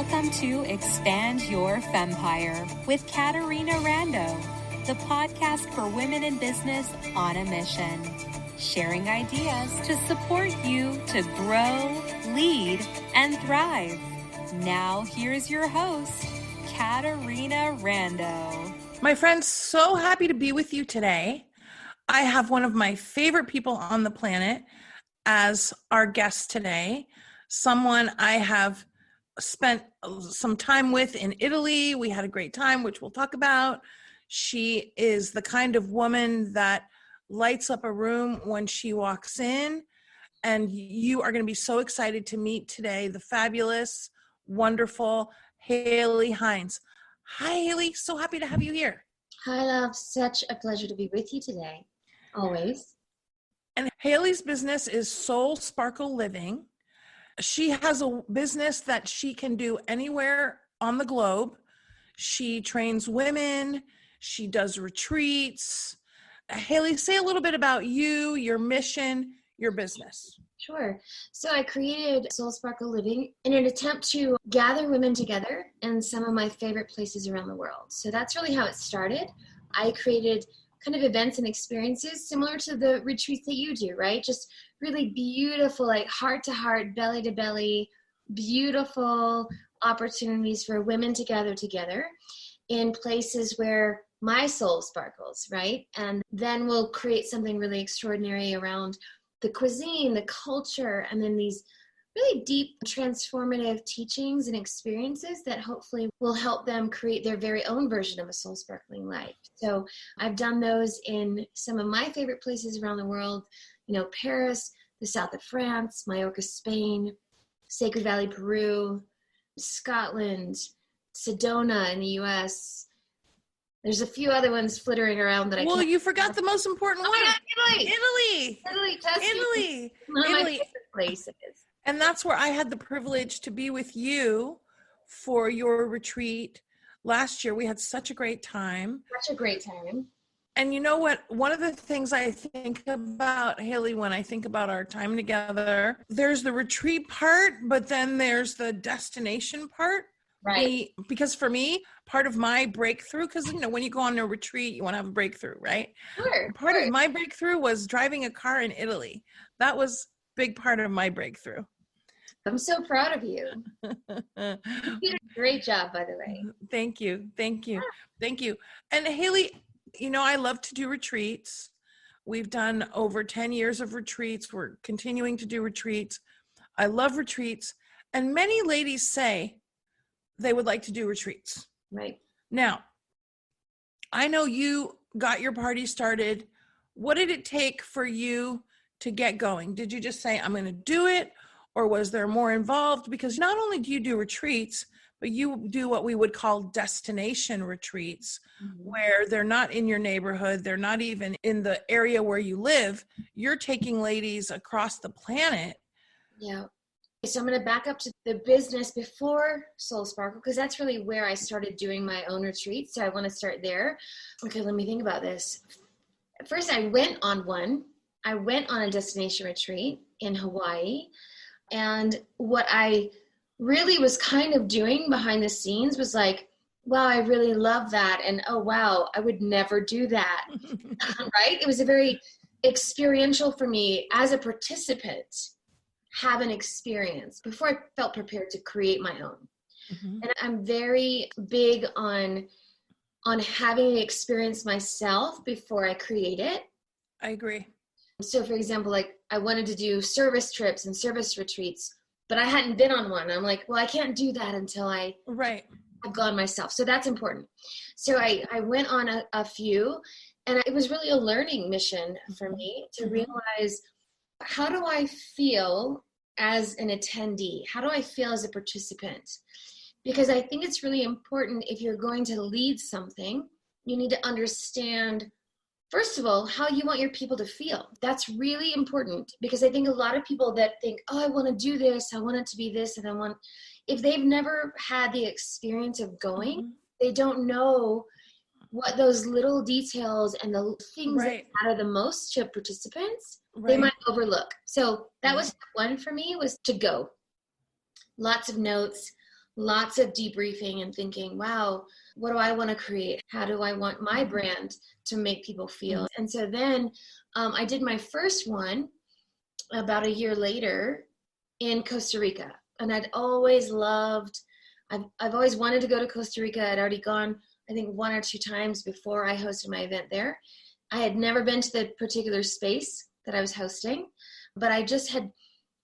Welcome to Expand Your Fempire with Caterina Rando, the podcast for women in business on a mission, sharing ideas to support you to grow, lead, and thrive. Now, here's your host, Caterina Rando. My friends, so happy to be with you today. I have one of my favorite people on the planet as our guest today, someone I have spent some time with in Italy. We had a great time, which we'll talk about. She is the kind of woman that lights up a room when she walks in, and you are going to be so excited to meet today the fabulous, wonderful Hayley Hines. Hi, Hayley. So happy to have you here. Hi, love. Such a pleasure to be with you today. Always. And Hayley's business is Soul Sparkle Living. She has a business that she can do anywhere on the globe. She trains women. She does retreats. Hayley, say a little bit about you, your mission, your business. Sure. So I created Soul Sparkle Living in an attempt to gather women together in some of my favorite places around the world. So that's really how it started. I created kind of events and experiences similar to the retreats that you do, right? Just really beautiful, like heart to heart, belly to belly, beautiful opportunities for women to gather together in places where my soul sparkles, right? And then we'll create something really extraordinary around the cuisine, the culture, and then these really deep transformative teachings and experiences that hopefully will help them create their very own version of a soul sparkling life. So I've done those in some of my favorite places around the world, Paris, the south of France, Mallorca, Spain, Sacred Valley, Peru, Scotland, Sedona in the US. There's a few other ones flittering around that you forgot the most important one. Italy. Italy. One of my favorite places. And that's where I had the privilege to be with you for your retreat last year. We had such a great time. Such a great time. And you know what? One of the things I think about, Hayley, when I think about our time together, there's the retreat part, but then there's the destination part. Right. Because for me, part of my breakthrough, because when you go on a retreat, you want to have a breakthrough, right? Sure. Part of my breakthrough was driving a car in Italy. That was a big part of my breakthrough. I'm so proud of you. You did a great job, by the way. Thank you. And Hayley, I love to do retreats. We've done over 10 years of retreats. We're continuing to do retreats. I love retreats. And many ladies say they would like to do retreats. Right. Now, I know you got your party started. What did it take for you to get going? Did you just say, I'm going to do it? Or was there more involved? Because not only do you do retreats, but you do what we would call destination retreats, where they're not in your neighborhood. They're not even in the area where you live. You're taking ladies across the planet. Yeah. So I'm going to back up to the business before Soul Sparkle, because that's really where I started doing my own retreats. So I want to start there. Okay, let me think about this. First, I went on a destination retreat in Hawaii. And what I really was kind of doing behind the scenes was like, wow, I really love that. And oh, wow, I would never do that. Right? It was a very experiential for me as a participant, have an experience before I felt prepared to create my own. And I'm very big on having an experience myself before I create it. I agree. So for example, like I wanted to do service trips and service retreats, but I hadn't been on one. I'm like, well, I can't do that until I've gone myself. So that's important. So I went on a few, and it was really a learning mission for me to realize, how do I feel as an attendee? How do I feel as a participant? Because I think it's really important, if you're going to lead something, you need to understand, first of all, how you want your people to feel. That's really important, because I think a lot of people that think, oh, I want to do this, I want it to be this, and if they've never had the experience of going, they don't know what those little details and the things that matter the most to participants, they might overlook. So that was one for me, was to go. Lots of notes, lots of debriefing and thinking, wow, what do I want to create? How do I want my brand to make people feel? And so then I did my first one about a year later in Costa Rica. And I've always wanted to go to Costa Rica. I'd already gone, I think, 1 or 2 times before I hosted my event there. I had never been to the particular space that I was hosting, but I just had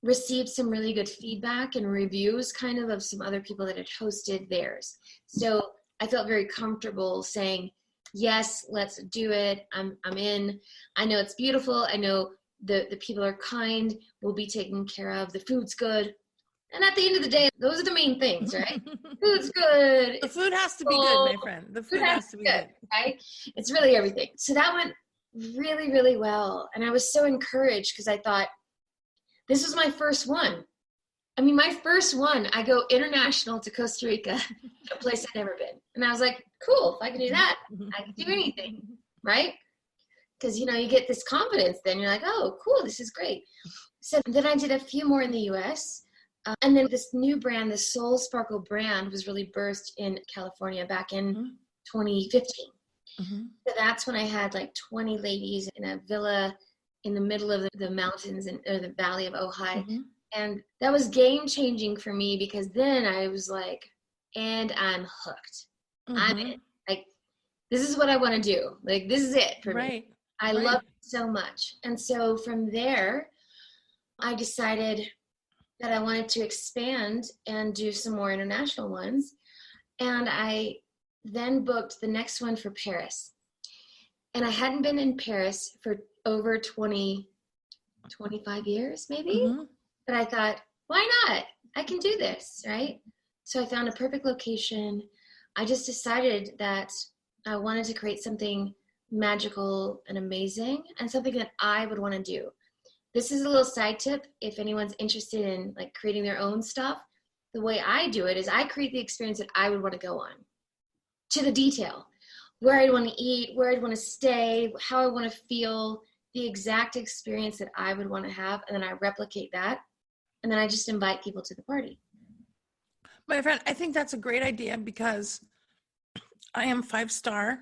received some really good feedback and reviews kind of some other people that had hosted theirs. So I felt very comfortable saying, yes, let's do it. I'm in. I know it's beautiful. I know the people are kind, will be taken care of. The food's good. And at the end of the day, those are the main things, right? Food's good. The food has to be good, my friend. The food has to be good. Right? It's really everything. So that went really, really well. And I was so encouraged because I thought, this was my first one. I mean, my first one, I go international to Costa Rica, a place I'd never been. And I was like, cool, if I can do that, I can do anything, right? Because, you get this confidence then. You're like, oh, cool, this is great. So then I did a few more in the U.S., and then this new brand, the Soul Sparkle brand, was really birthed in California back in 2015. So that's when I had like 20 ladies in a villa in the middle of the mountains or the valley of Ojai. And that was game changing for me because then I was like, and I'm hooked. I'm in. Like, this is what I want to do. Like, this is it for me. I love it so much. And so from there, I decided that I wanted to expand and do some more international ones. And I then booked the next one for Paris. And I hadn't been in Paris for over 25 years, maybe. But I thought, why not? I can do this, right? So I found a perfect location. I just decided that I wanted to create something magical and amazing and something that I would want to do. This is a little side tip. If anyone's interested in like creating their own stuff, the way I do it is I create the experience that I would want to go on to the detail, where I'd want to eat, where I'd want to stay, how I want to feel, the exact experience that I would want to have. And then I replicate that. And then I just invite people to the party. My friend, I think that's a great idea because I am 5-star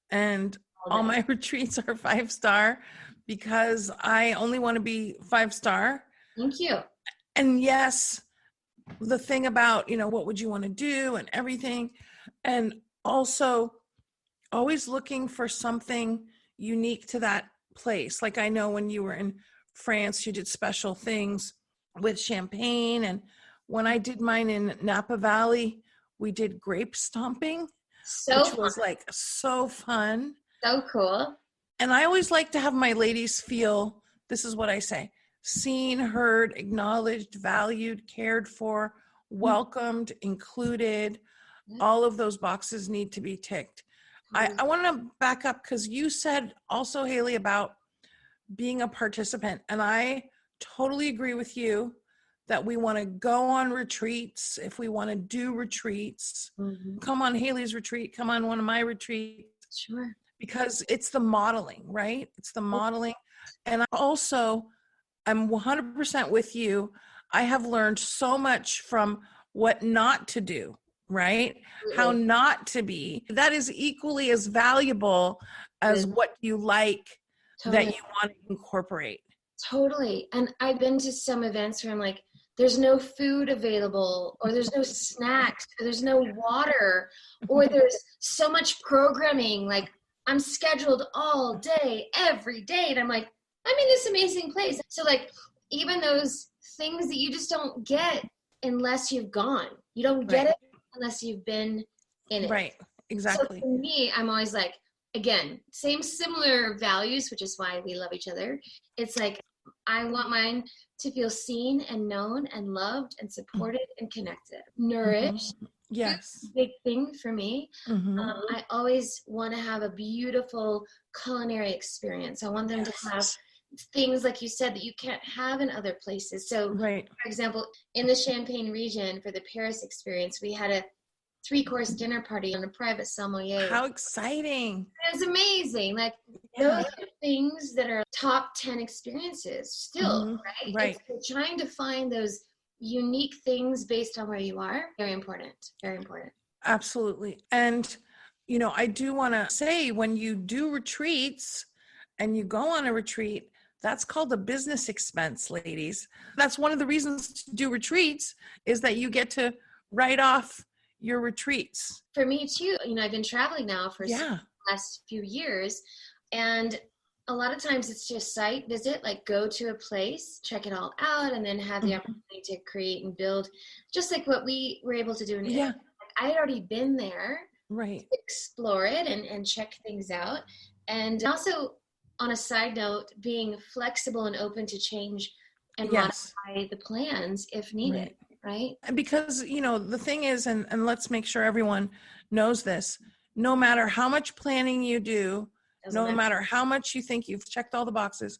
and all my retreats are 5-star because I only want to be 5-star. Thank you. And yes, the thing about, what would you want to do and everything. And also always looking for something unique to that place. Like I know when you were in France, you did special things with champagne. And when I did mine in Napa Valley, we did grape stomping, which was like so fun. So cool. And I always like to have my ladies feel, this is what I say, seen, heard, acknowledged, valued, cared for, welcomed, included. All of those boxes need to be ticked. I want to back up because you said also, Hayley, about being a participant. And I totally agree with you that we want to go on retreats. If we want to do retreats, come on Hayley's retreat, come on one of my retreats. Sure. Because it's the modeling, right? It's the modeling. And also, I'm 100% with you. I have learned so much from what not to do, right? How not to be. That is equally as valuable as what you like that you want to incorporate. Totally. And I've been to some events where I'm like, there's no food available, or there's no snacks, or there's no water, or there's so much programming. Like, I'm scheduled all day, every day. And I'm like, I'm in this amazing place. So like, even those things that you just don't get unless you've gone. You don't get it unless you've been in it. Right, exactly. So for me, I'm always like, again, similar values, which is why we love each other. It's like, I want mine to feel seen and known and loved and supported and connected, nourished. Yes. Big thing for me. I always want to have a beautiful culinary experience. I want them to have things, like you said, that you can't have in other places. So, for example, in the Champagne region for the Paris experience, we had a 3-course dinner party on a private sommelier. How exciting. It was amazing. Like, those are things that are top 10 experiences still, right? Right. So trying to find those unique things based on where you are. Very important. Very important. Absolutely. And, you know, I do want to say when you do retreats and you go on a retreat, that's called a business expense, ladies. That's one of the reasons to do retreats is that you get to write off your retreats. For me too, you know, I've been traveling now for Yeah. the last few years, and a lot of times it's just site visit, like go to a place, check it all out, and then have the opportunity to create and build, just like what we were able to do in Italy. Like, I had already been there, right, to explore it and check things out. And also, on a side note, being flexible and open to change and modify the plans if needed, right? And because, you know, the thing is, and let's make sure everyone knows this, no matter how much planning you do, no matter how much you think you've checked all the boxes,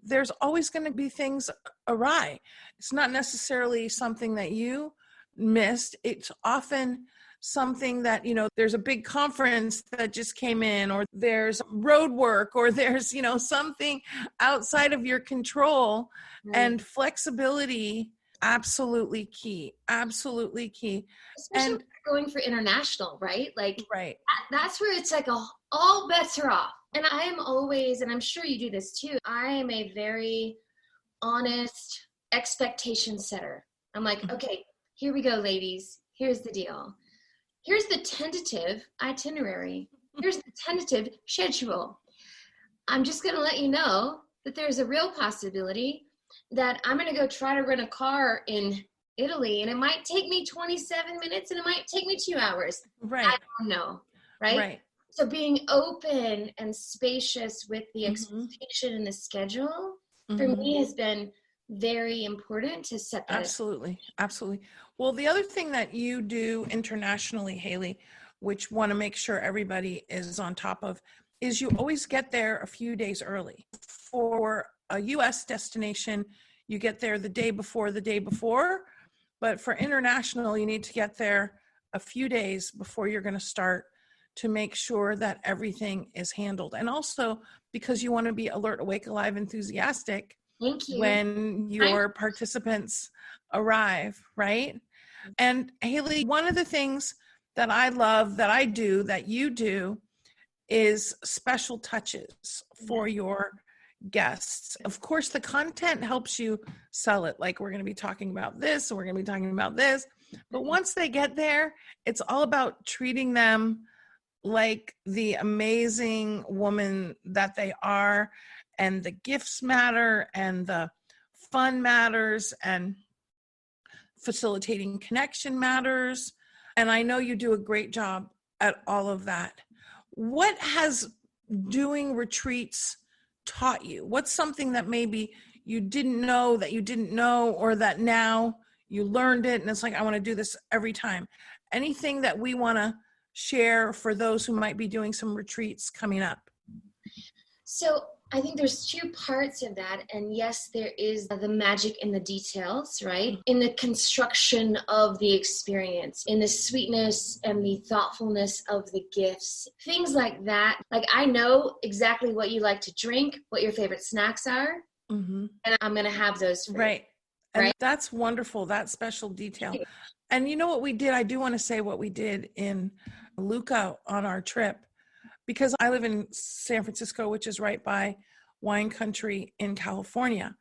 there's always going to be things awry. It's not necessarily something that you missed. It's often something that, you know, there's a big conference that just came in, or there's road work, or there's, you know, something outside of your control. And flexibility, absolutely key. Absolutely key. Especially and going for international, right? Like that's where it's like all bets are off. And I am always, and I'm sure you do this too, I am a very honest expectation setter. I'm like, okay, here we go, ladies. Here's the deal. Here's the tentative itinerary. Here's the tentative schedule. I'm just going to let you know that there's a real possibility that I'm going to go try to rent a car in Italy, and it might take me 27 minutes and it might take me 2 hours. Right. I don't know. Right. So being open and spacious with the expectation and the schedule for me has been very important to set that. Absolutely. Well, the other thing that you do internationally, Hayley, which want to make sure everybody is on top of, is you always get there a few days early. For a U.S. destination, you get there the day before. But for international, you need to get there a few days before you're going to start, to make sure that everything is handled. And also because you want to be alert, awake, alive, enthusiastic when your participants arrive, right? And Hayley, one of the things that I love that I do, that you do, is special touches for your guests. Of course, the content helps you sell it. Like, we're going to be talking about this, and we're going to be talking about this. But once they get there, it's all about treating them like the amazing woman that they are, and the gifts matter, and the fun matters, and facilitating connection matters. And I know you do a great job at all of that. What has doing retreats taught you? What's something that maybe you didn't know, or that now you learned it and it's like, I want to do this every time? Anything that we want to share for those who might be doing some retreats coming up? So I think there's two parts of that. And yes, there is the magic in the details, right? In the construction of the experience, in the sweetness and the thoughtfulness of the gifts, things like that. Like, I know exactly what you like to drink, what your favorite snacks are, and I'm going to have those for you. And that's wonderful, that special detail. And you know what we did? I do want to say what we did in Lucca on our trip, because I live in San Francisco, which is right by wine country in California.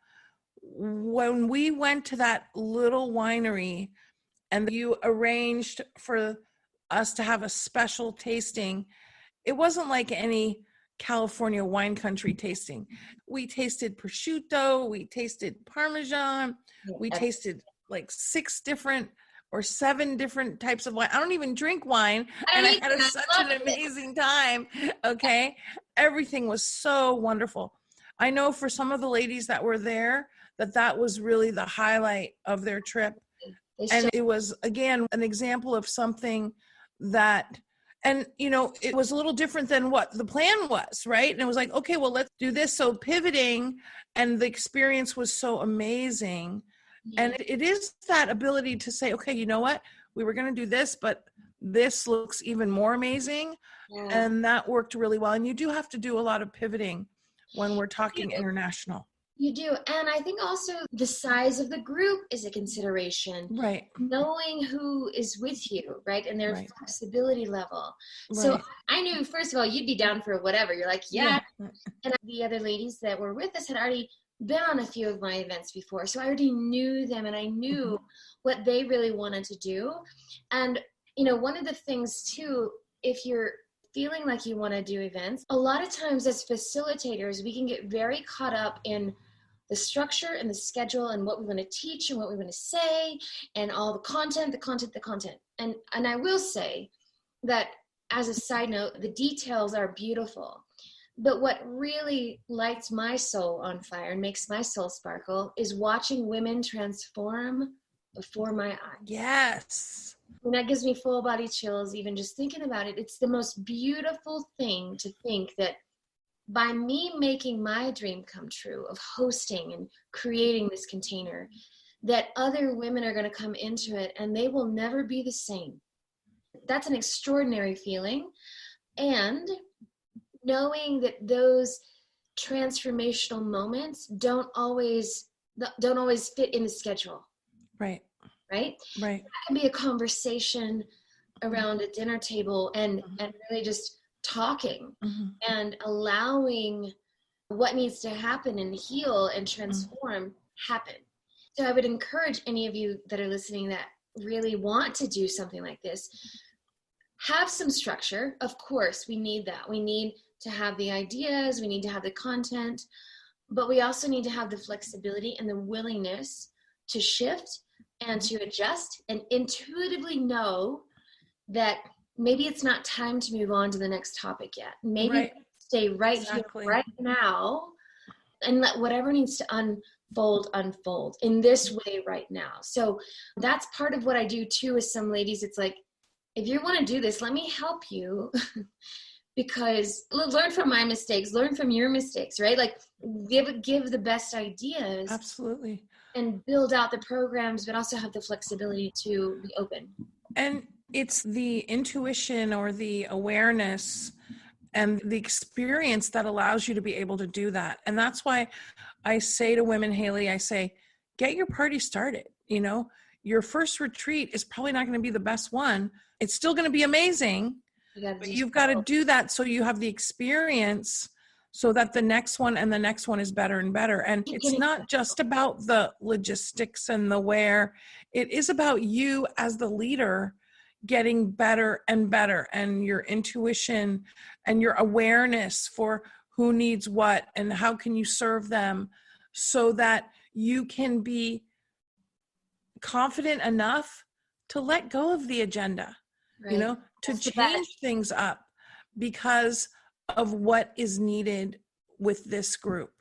When we went to that little winery and you arranged for us to have a special tasting, it wasn't like any California wine country tasting. We tasted prosciutto, we tasted Parmesan, we tasted like 6 different or 7 different types of wine. I don't even drink wine, and I had such an amazing time. Okay. Everything was so wonderful. I know for some of the ladies that were there, that was really the highlight of their trip. And it was, again, an example of something that, and, you know, it was a little different than what the plan was, right? And it was like, okay, well, let's do this. So pivoting, and the experience was so amazing. And it is that ability to say, okay, you know what? We were going to do this, but this looks even more amazing. And that worked really well. And you do have to do a lot of pivoting when we're talking international. You do. And I think also the size of the group is a consideration. Right. Knowing who is with you, right? And their Right. flexibility level. Right. So I knew, first of all, you'd be down for whatever. You're like, yeah. Yeah. And the other ladies that were with us had already been on a few of my events before. So I already knew them and I knew what they really wanted to do. And, you know, one of the things too, if you're feeling like you want to do events, a lot of times as facilitators, we can get very caught up in the structure and the schedule and what we want to teach and what we want to say and all the content. And I will say that as a side note, the details are beautiful. But what really lights my soul on fire and makes my soul sparkle is watching women transform before my eyes. Yes. And that gives me full body chills even just thinking about it. It's the most beautiful thing to think that by me making my dream come true of hosting and creating this container, that other women are going to come into it and they will never be the same. That's an extraordinary feeling. And knowing that those transformational moments don't always fit in the schedule. Right. Right? Right. That can be a conversation around a dinner table and really just talking and allowing what needs to happen and heal and transform happen. So I would encourage any of you that are listening that really want to do something like this, have some structure. Of course, we need that. We need to have the ideas, we need to have the content, but we also need to have the flexibility and the willingness to shift and to adjust and intuitively know that maybe it's not time to move on to the next topic yet. Maybe stay right here, right now, and let whatever needs to unfold in this way right now. So that's part of what I do too with some ladies. It's like, if you want to do this, let me help you because learn from my mistakes, learn from your mistakes, right? Like give the best ideas. Absolutely. And build out the programs, but also have the flexibility to be open. And it's the intuition or the awareness and the experience that allows you to be able to do that. And that's why I say to women, Hayley, I say, get your party started. You know, your first retreat is probably not going to be the best one. It's still going to be amazing, but you've got to do that so you have the experience so that the next one and the next one is better and better. And it's not just about the logistics and the where. It is about you as the leader getting better and better, and your intuition and your awareness for who needs what and how can you serve them so that you can be confident enough to let go of the agenda, you know, to change things up because of what is needed with this group.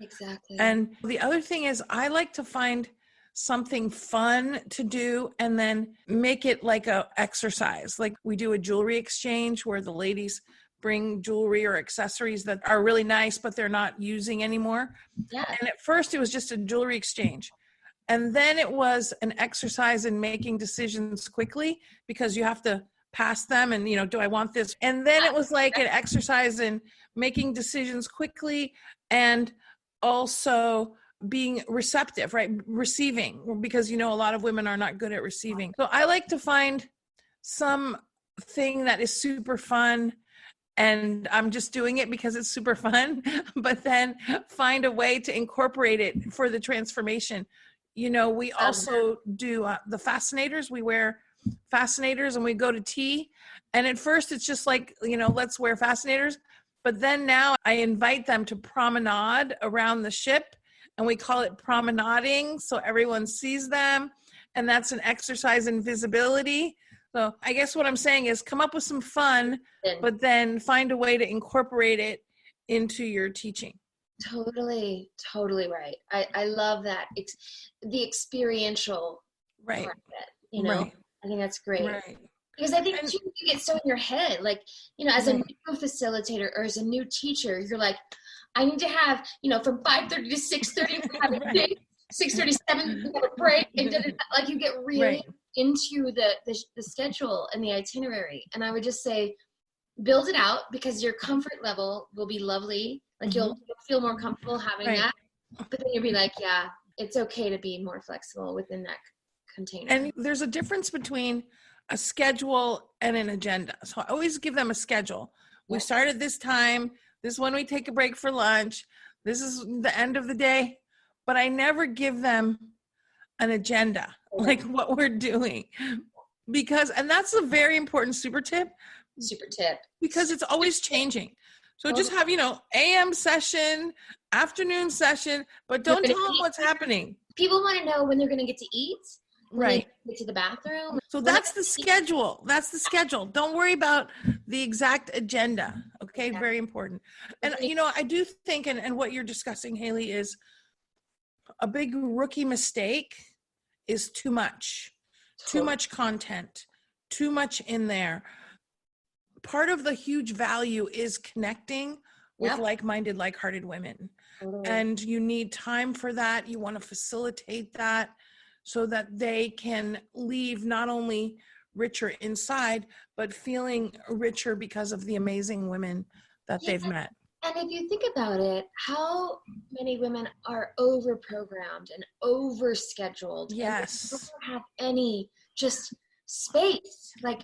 Exactly. And the other thing is I like to find something fun to do and then make it like a exercise. Like we do a jewelry exchange where the ladies bring jewelry or accessories that are really nice, but they're not using anymore. Yeah. And at first it was just a jewelry exchange. And then it was an exercise in making decisions quickly because you have to pass them and, you know, do I want this? And then it was like an exercise in making decisions quickly and also being receptive, right? Receiving, because, you know, a lot of women are not good at receiving. So I like to find some thing that is super fun and I'm just doing it because it's super fun, but then find a way to incorporate it for the transformation. You know, we also do the fascinators. We wear fascinators and we go to tea. And at first it's just like, you know, let's wear fascinators. But then now I invite them to promenade around the ship and we call it promenading. So everyone sees them. And that's an exercise in visibility. So I guess what I'm saying is come up with some fun, but then find a way to incorporate it into your teaching. Totally right. I love that. The experiential part of it, you know, I think that's great. Right. Because I think too, you get so in your head, like, you know, as a new facilitator or as a new teacher, you're like, I need to have, you know, from 5:30 to 6:30, have a day, 6:37, we have a break, and like you get really into the schedule and the itinerary. And I would just say, build it out because your comfort level will be lovely. Like you'll feel more comfortable having that. But then you'll be like, yeah, it's okay to be more flexible within that container. And there's a difference between a schedule and an agenda. So I always give them a schedule. We start at this time. This is when we take a break for lunch. This is the end of the day. But I never give them an agenda, like what we're doing. And that's a very important super tip. Because it's always changing. So just have, AM session, afternoon session, but don't tell them what's happening. People want to know when they're going to get to eat. Right. Get to the bathroom. So that's the schedule. That's the schedule. Don't worry about the exact agenda. Okay. Very important. And, I do think, and what you're discussing, Hayley, is a big rookie mistake is too much. Too much content, too much in there. Part of the huge value is connecting with like-minded, like-hearted women. Totally. And you need time for that. You want to facilitate that so that they can leave not only richer inside, but feeling richer because of the amazing women that they've met. And if you think about it, how many women are over-programmed and over-scheduled? Yes. And don't have any just space. Like,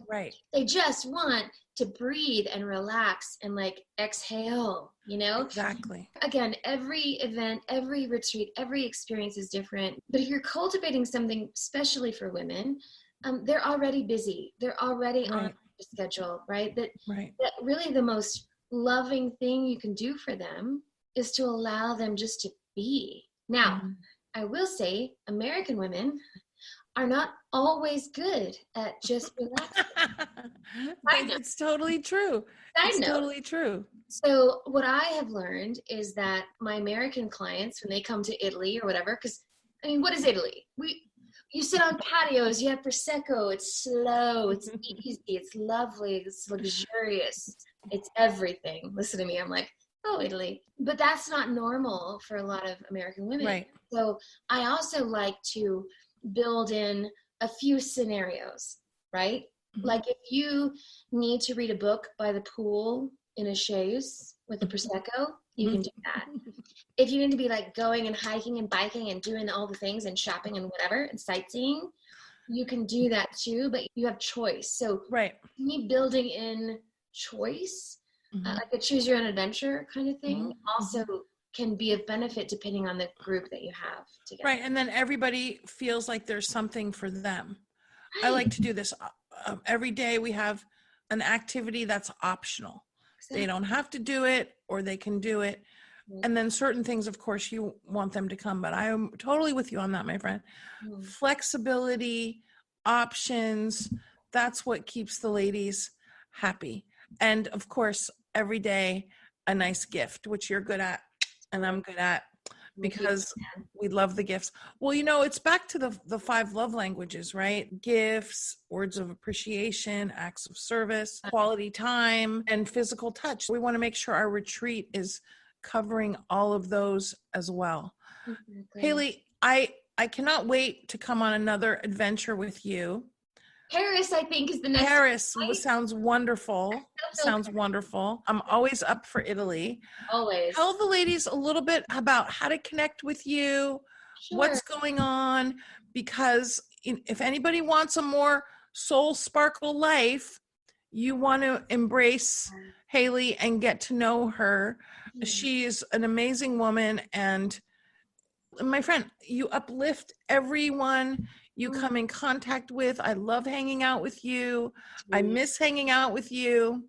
they just want to breathe and relax and like exhale, Exactly. Again, every event, every retreat, every experience is different. But if you're cultivating something especially for women, they're already busy. They're already on a schedule, right? That really the most loving thing you can do for them is to allow them just to be. Now, I will say American women are not always good at just relaxing. It's totally true. Totally true. So what I have learned is that my American clients, when they come to Italy or whatever, because what is Italy? You sit on patios, you have Prosecco, it's slow, it's easy, it's lovely, it's luxurious, it's everything. Listen to me, I'm like, oh, Italy. But that's not normal for a lot of American women. Right. So I also like to build in a few scenarios, right? Mm-hmm. Like if you need to read a book by the pool in a chaise with a Prosecco, you can do that. If you need to be like going and hiking and biking and doing all the things and shopping and whatever and sightseeing, you can do that too, but you have choice. So me building in choice, like a choose your own adventure kind of thing, also can be of benefit depending on the group that you have together. Right. And then everybody feels like there's something for them. Right. I like to do this every day. We have an activity that's optional. Exactly. They don't have to do it or they can do it. And then certain things, of course, you want them to come, but I am totally with you on that, my friend. Flexibility, options, that's what keeps the ladies happy. And of course, every day, a nice gift, which you're good at and I'm good at because we love the gifts. Well, it's back to the 5 love languages, right? Gifts, words of appreciation, acts of service, quality time, and physical touch. We want to make sure our retreat is covering all of those as well. Mm-hmm. Hayley, I cannot wait to come on another adventure with you. Paris, I think, is the next. Paris sounds wonderful. Sounds wonderful. I'm always up for Italy. Always. Tell the ladies a little bit about how to connect with you, what's going on, because if anybody wants a more soul sparkle life, you want to embrace Hayley and get to know her. She's an amazing woman, and my friend, you uplift everyone you come in contact with. I love hanging out with you. I miss hanging out with you.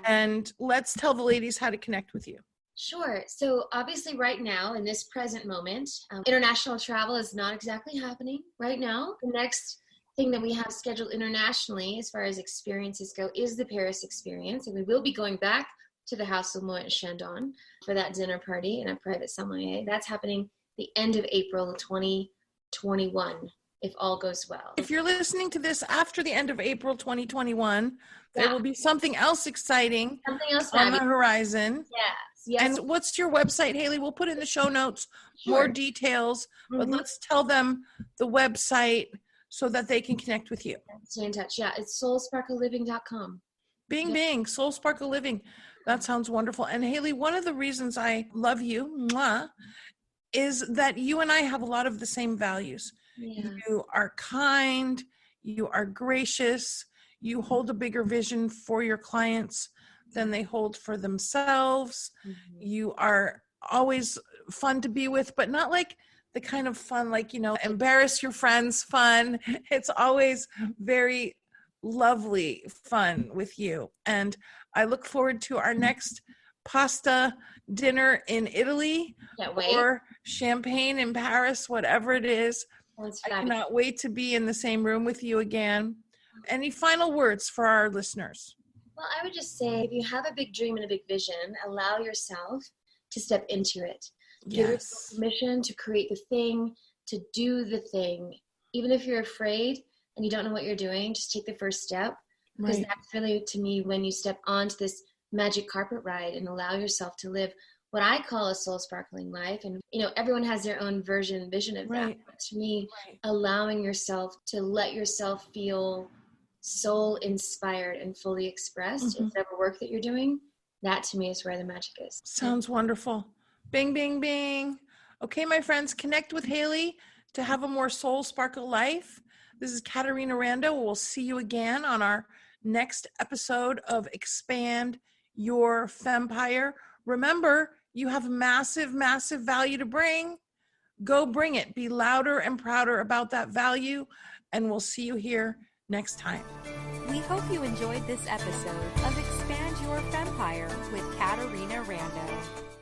And let's tell the ladies how to connect with you. Sure. So obviously right now, in this present moment, international travel is not exactly happening right now. The next thing that we have scheduled internationally as far as experiences go is the Paris experience. And we will be going back to the House of Moët Chandon for that dinner party in a private sommelier. That's happening the end of April 2021, if all goes well. If you're listening to this after the end of April 2021, there will be something else exciting on the horizon. Yes. And what's your website, Hayley? We'll put in the show notes more details, but let's tell them the website so that they can connect with you. Stay in touch. Yeah, it's soulsparkleliving.com. Bing, Soul Sparkle Living. That sounds wonderful. And Hayley, one of the reasons I love you is that you and I have a lot of the same values. Yeah. You are kind, you are gracious, you hold a bigger vision for your clients than they hold for themselves. Mhm. You are always fun to be with, but not like the kind of fun, like, embarrass your friends fun. It's always very lovely fun with you. And I look forward to our next pasta dinner in Italy Can't wait. or champagne in Paris, whatever it is. That's I fabulous. cannot wait to be in the same room with you again. Any final words for our listeners? Well, I would just say if you have a big dream and a big vision, allow yourself to step into it. Give yourself Yes. permission to create the thing, to do the thing. Even if you're afraid and you don't know what you're doing, just take the first step. Because Right. that's really, to me, when you step onto this magic carpet ride and allow yourself to live what I call a soul sparkling life. And, everyone has their own vision of Right. that. But to me, Right. allowing yourself to let yourself feel soul inspired and fully expressed in whatever work that you're doing, that to me is where the magic is. Sounds wonderful. Bing, bing, bing. Okay, my friends, connect with Hayley to have a more soul sparkle life. This is Caterina Rando. We'll see you again on our next episode of Expand Your Fempire. Remember, you have massive, massive value to bring. Go bring it. Be louder and prouder about that value. And we'll see you here next time. We hope you enjoyed this episode of Expand Your Fempire with Caterina Rando.